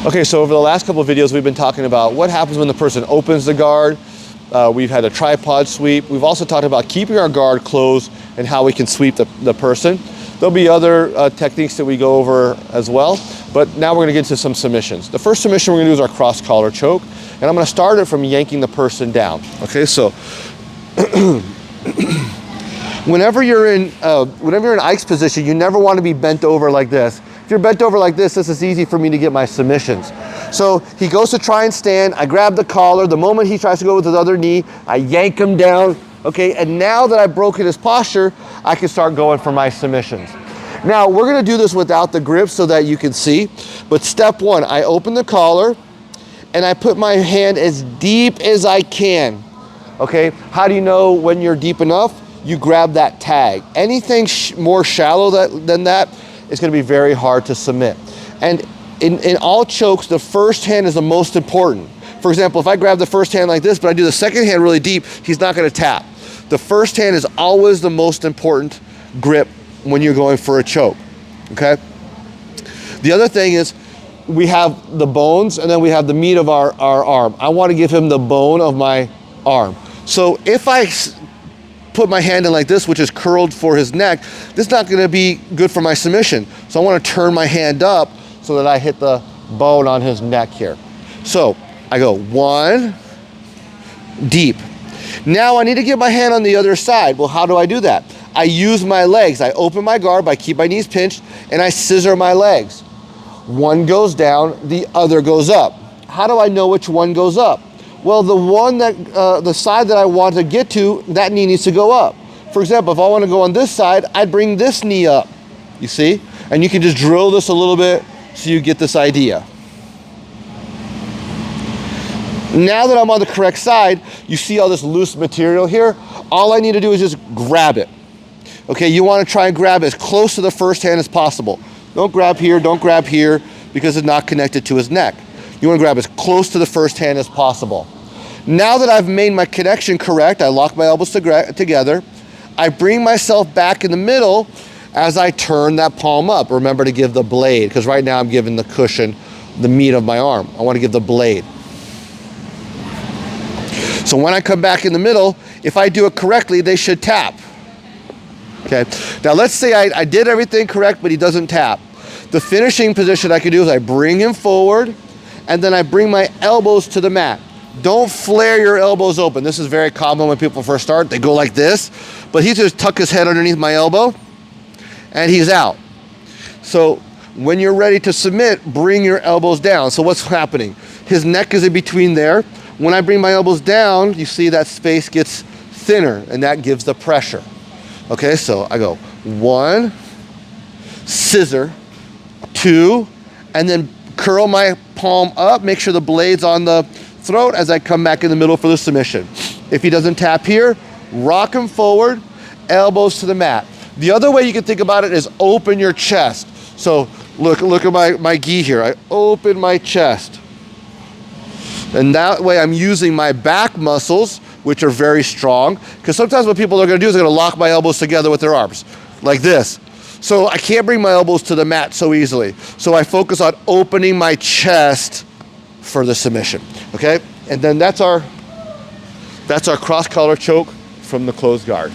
Okay, so over the last couple of videos, we've been talking about what happens when the person opens the guard. We've had a tripod sweep. We've also talked about keeping our guard closed and how we can sweep the person. There'll be other techniques that we go over as well, but now we're gonna get into some submissions. The first submission we're gonna do is our cross collar choke, and I'm gonna start it from yanking the person down. Okay, so whenever you're in Ike's position, you never wanna be bent over like this. If you're bent over like this is easy for me to get my submissions. So he goes to try and stand, I grab the collar. The moment he tries to go with his other knee, I yank him down, okay? And now that I've broken his posture, I can start going for my submissions. Now, we're gonna do this without the grip so that you can see, but step one, I open the collar and I put my hand as deep as I can, okay? How do you know when you're deep enough? You grab that tag. Anything more shallow than that, it's gonna be very hard to submit. And in all chokes, the first hand is the most important. For example, if I grab the first hand like this, but I do the second hand really deep, he's not gonna tap. The first hand is always the most important grip when you're going for a choke, okay? The other thing is we have the bones and then we have the meat of our arm. I wanna give him the bone of my arm. So if I put my hand in like this, which is curled for his neck, this is not gonna be good for my submission. So I wanna turn my hand up so that I hit the bone on his neck here. So I go one, deep. Now I need to get my hand on the other side. Well, how do I do that? I use my legs. I open my guard, I keep my knees pinched, and I scissor my legs. One goes down, the other goes up. How do I know which one goes up? Well, the one that, the side that I want to get to, that knee needs to go up. For example, if I want to go on this side, I'd bring this knee up, you see? And you can just drill this a little bit so you get this idea. Now that I'm on the correct side, you see all this loose material here? All I need to do is just grab it. Okay, you want to try and grab as close to the first hand as possible. Don't grab here, because it's not connected to his neck. You want to grab as close to the first hand as possible. Now that I've made my connection correct, I lock my elbows together. I bring myself back in the middle as I turn that palm up. Remember to give the blade, because right now I'm giving the cushion, the meat of my arm. I want to give the blade. So when I come back in the middle, if I do it correctly, they should tap. Okay, now let's say I did everything correct, but he doesn't tap. The finishing position I can do is I bring him forward, and then I bring my elbows to the mat. Don't flare your elbows open. This is very common when people first start. They go like this, but he just tuck his head underneath my elbow, and he's out. So when you're ready to submit, bring your elbows down. So what's happening? His neck is in between there. When I bring my elbows down, you see that space gets thinner, and that gives the pressure. Okay, so I go one, scissor, two, and then curl my palm up, make sure the blade's on the throat as I come back in the middle for the submission. If he doesn't tap here, rock him forward, elbows to the mat. The other way you can think about it is open your chest. So look at my gi here. I open my chest. And that way I'm using my back muscles, which are very strong, because sometimes what people are gonna do is they're gonna lock my elbows together with their arms, like this. So I can't bring my elbows to the mat so easily. So I focus on opening my chest for the submission, okay? And then that's our cross collar choke from the closed guard.